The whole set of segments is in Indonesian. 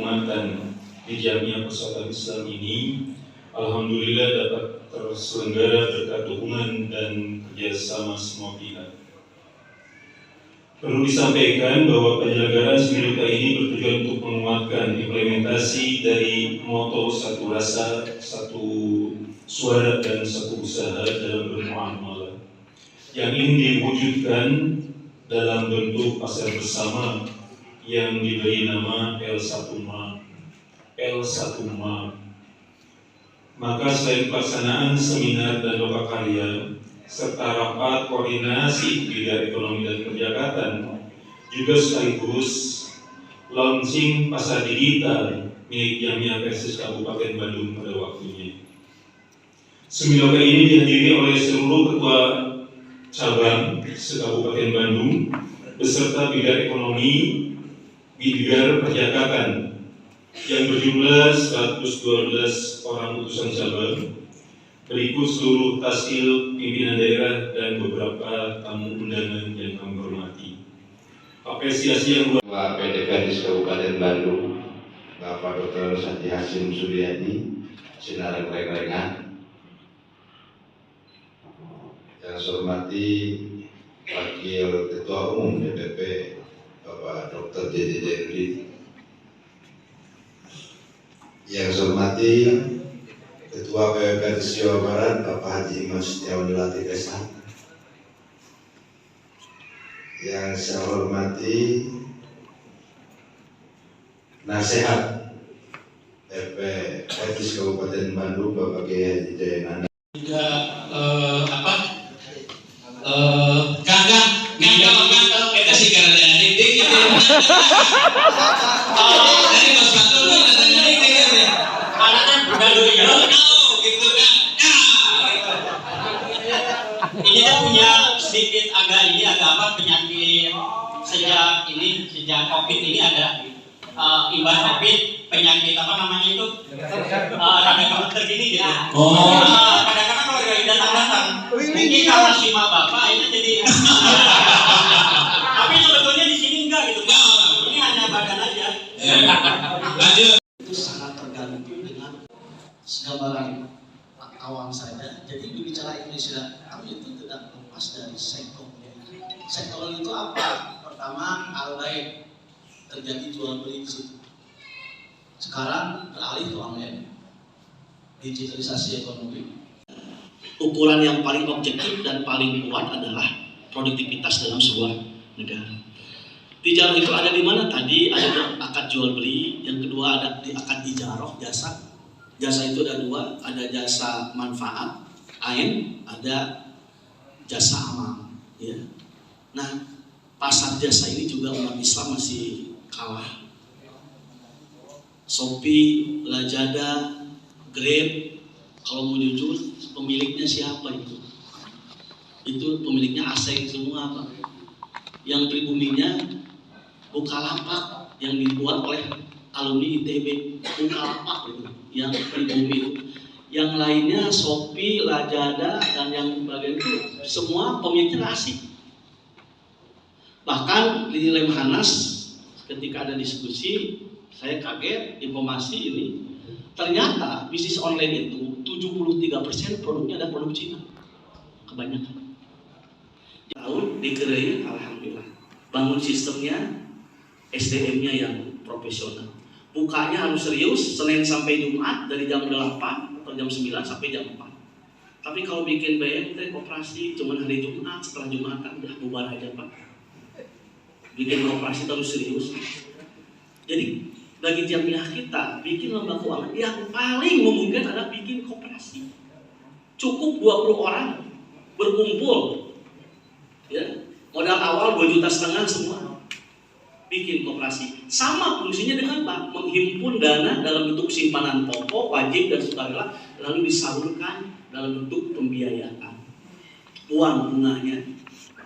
Kehormatan di Jamiah Persatuan Islam ini alhamdulillah dapat terselenggara berkat dukungan dan kerjasama semua pihak. Perlu disampaikan bahwa penyelenggaraan Semiluka ini bertujuan untuk menguatkan implementasi dari moto satu rasa, satu suara dan satu usaha dalam bermuamalah yang ingin diwujudkan dalam bentuk pasar bersama yang diberi nama L1MA. Maka selain pelaksanaan seminar dan lokakarya serta rapat koordinasi bidang ekonomi dan perjalanan, juga sekaligus launching pasar digital milik Jamiah Persis Kabupaten Bandung pada waktunya. Semiluka ini dihadiri oleh seluruh ketua cabang se-Kabupaten Bandung beserta bidang ekonomi, bidang perjalanan yang berjumlah 112 orang utusan cabang, berikut seluruh taskil pimpinan daerah dan beberapa tamu undangan yang kami hormati. Apresiasi yang luar biasa PDK di Kabupaten Bandung, Bapak Dr. Sati Hasim Suryadi, Sinar Reng-Rengan. Yang saya hormati Wakil Ketua Umum DPP Bapak Dr. J.J. Derudi. Yang saya hormati Ketua PWK Jawa Barat Bapak Haji Iman Setiawan Latif SH. Yang saya hormati Nasehat RP Persis Kabupaten Bandung Bapak Kiai Haji Jayananda. Juga Kagak kita sih karena dari gitu. Dari Mas Fatul dari gitu. Anaknya udah dulu ya. Gitu kan. Ini dia punya sedikit agak penyakit sejak COVID ini ada imbas COVID penyakit itu rada kamu tergini gitu. Kadang-kadang kalau datang mungkin karena sima bapak itu jadi tapi sebetulnya di sini enggak gitu. Ini hanya badan aja. Lanjut. Itu sangat tergantung dengan gambaran awam saja. Jadi berbicara Indonesia kami itu tidak lepas dari sektor. Sektor itu apa? Pertama, albaik terjadi jual beli di situ. Sekarang beralih ke online, digitalisasi ekonomi. Ukuran yang paling objektif dan paling kuat adalah produktivitas dalam sebuah negara. Tijarah itu ada di mana? Tadi ada akad jual beli, yang kedua ada di akad ijarah jasa. Jasa itu ada dua, ada jasa manfaat, ain, ada jasa amal. Ya. Nah, pasar jasa ini juga umat Islam masih kalah. Shopee, Lazada, Grab, kalau mau jujur pemiliknya siapa itu? Itu pemiliknya asing semua Pak. Yang pribuminya Bukalapak yang dibuat oleh alumni ITB, Bukalapak itu yang pribumi itu. Yang lainnya Shopee, Lazada dan yang bagian itu semua pemiliknya asing. Bahkan di Lemhanas ketika ada diskusi saya kaget informasi ini, ternyata bisnis online itu 73% produknya ada produk Cina, kebanyakan. Tahun digerai, alhamdulillah. Bangun sistemnya, SDM-nya yang profesional. Bukanya harus serius, Senin sampai Jumat dari jam 8 atau jam 9 sampai jam 4. Tapi kalau bikin BM itu koperasi cuma hari Jumat, setelah Jumatan udah bubar aja Pak. Bikin koperasi terus serius. Jadi bagi jamiah kita bikin lembaga keuangan yang paling memungkinkan adalah bikin koperasi. Cukup 20 orang berkumpul, ya, modal awal 2,5 juta semua bikin koperasi. Sama fungsinya dengan bank, menghimpun dana dalam bentuk simpanan pokok, wajib dan sukarela, lalu disalurkan dalam bentuk pembiayaan. Uang bunganya,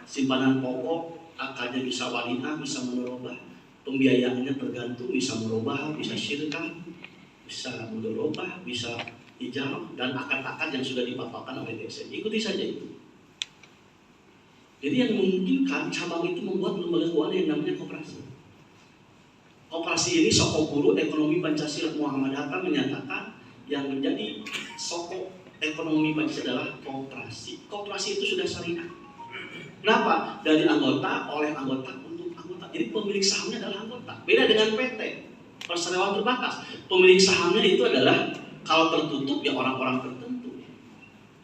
simpanan pokok, akarnya bisa walinah, bisa mudorobah. Pembiayaannya tergantung, bisa merubah, bisa syirkan, bisa mudorobah, bisa hijau, dan akad-akad yang sudah dipaparkan oleh DSN. Ikuti saja itu. Jadi yang memungkinkan cabang itu membuat lembaga keuangan yang namanya koperasi. Koperasi ini sokok guru ekonomi Pancasila. Muhammad Hatta menyatakan yang menjadi sokok ekonomi Pancasila adalah koperasi. Koperasi itu sudah syariah. Kenapa? Dari anggota, oleh anggota, untuk anggota. Jadi pemilik sahamnya adalah anggota. Beda dengan PT, perseroan terbatas. Pemilik sahamnya itu adalah kalau tertutup ya orang-orang tertentu.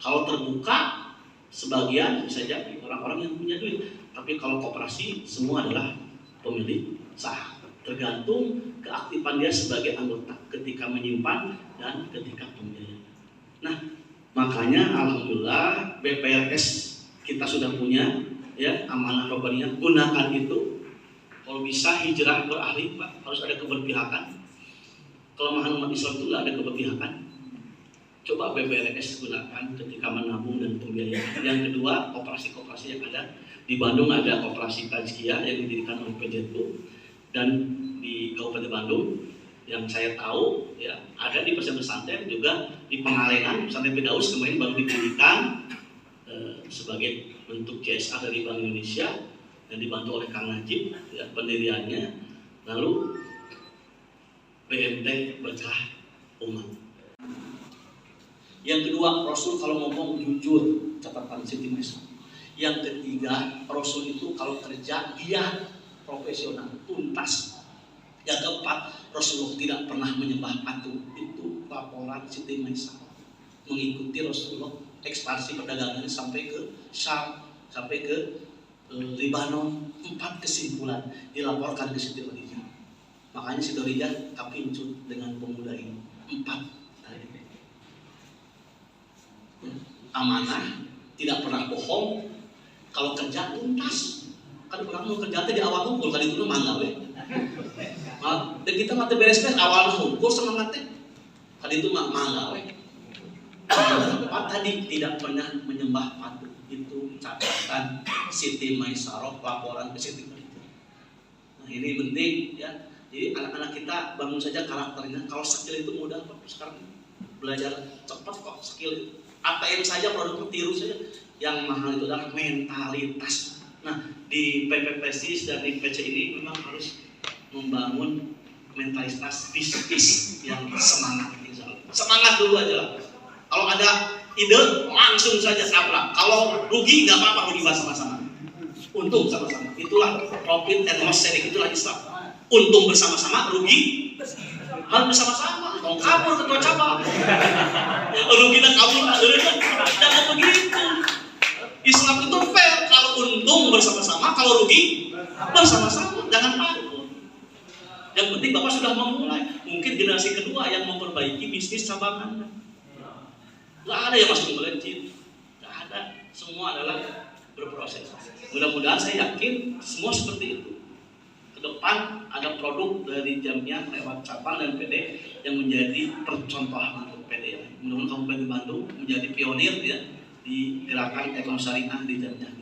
Kalau terbuka sebagian bisa jadi orang-orang yang punya duit. Tapi kalau koperasi semua adalah pemilik saham. Tergantung keaktifan dia sebagai anggota ketika menyimpan dan ketika pembiayaan. Nah, makanya alhamdulillah BPRS kita sudah punya ya amanah robbaniyah, gunakan itu. Kalau bisa hijrah berahli, Pak, harus ada keberpihakan. Kelemahan umat Islam itu ada keberpihakan. Coba BPRS gunakan ketika menabung dan pembiayaan. Yang kedua, koperasi-koperasi yang ada di Bandung, ada koperasi Tazkiyah yang didirikan oleh PJTU, dan di Kabupaten Bandung yang saya tahu ya ada di pesantren juga di Pengalengan, pesantren Firdaus kemarin baru didirikan sebagai bentuk CSA dari Bank Indonesia dan dibantu oleh Kang Najib ya, pendiriannya. Lalu BMT Berkah Umat. Yang kedua, Rasul kalau ngomong jujur, catatan Siti Mesa. Yang ketiga, Rasul itu kalau kerja giat, profesional, tuntas. Yang keempat, Rasulullah tidak pernah menyembah patung. Itu laporan Siti Mesa. Mengikuti Rasulullah ekspansi perdagangannya sampai ke Syam, sampai ke Libanon. 4 kesimpulan dilaporkan ke Siti Khadijah. Makanya Siti Khadijah kapincut dengan pemuda ini. 4 amanah, tidak pernah bohong, kalau kerja tuntas. Kan orang mau kerja di awal hukum, kan itu mangga we. Dan kita mati beres-beres awal hukum semangat teh. Kan itu mangga we. Apa tadi tidak pernah menyembah patung. Itu catatan Siti Maisarah, laporan ke Siti Khadijah. Nah, ini penting ya. Jadi anak-anak kita bangun saja karakternya. Kalau skill itu mudah kok sekarang belajar cepat kok skill itu. ATM saja produknya tiru saja. Yang mahal itu adalah mentalitas. Nah, di PPPSIS dan di PC ini memang harus membangun mentalitas bisnis yang semangat. Semangat dulu aja lah. Kalau ada ide langsung saja sabar. Kalau rugi nggak apa-apa, rugi bersama-sama. Untung sama-sama. Itulah profit and loss sharing, itulah Islam. Untung bersama-sama, rugi harus bersama-sama. Kalau kabur ketua cabang, rugi dan kabur, jangan begitu. Islam itu fair. Kalau untung bersama-sama, kalau rugi bersama-sama. Jangan takut. Yang penting Bapak sudah memulai. Mungkin generasi kedua yang memperbaiki bisnis cabang Anda. Gak ada yang masuk melejit. Gak ada. Semua adalah berproses. Mudah-mudahan saya yakin semua seperti itu. Ke depan ada produk dari Jamiah lewat cabang dan PD yang menjadi percontohan untuk PD. Mudah-mudahan Kabupaten Bandung menjadi pionir ya di gerakan ekonomi syariah di Jamiah.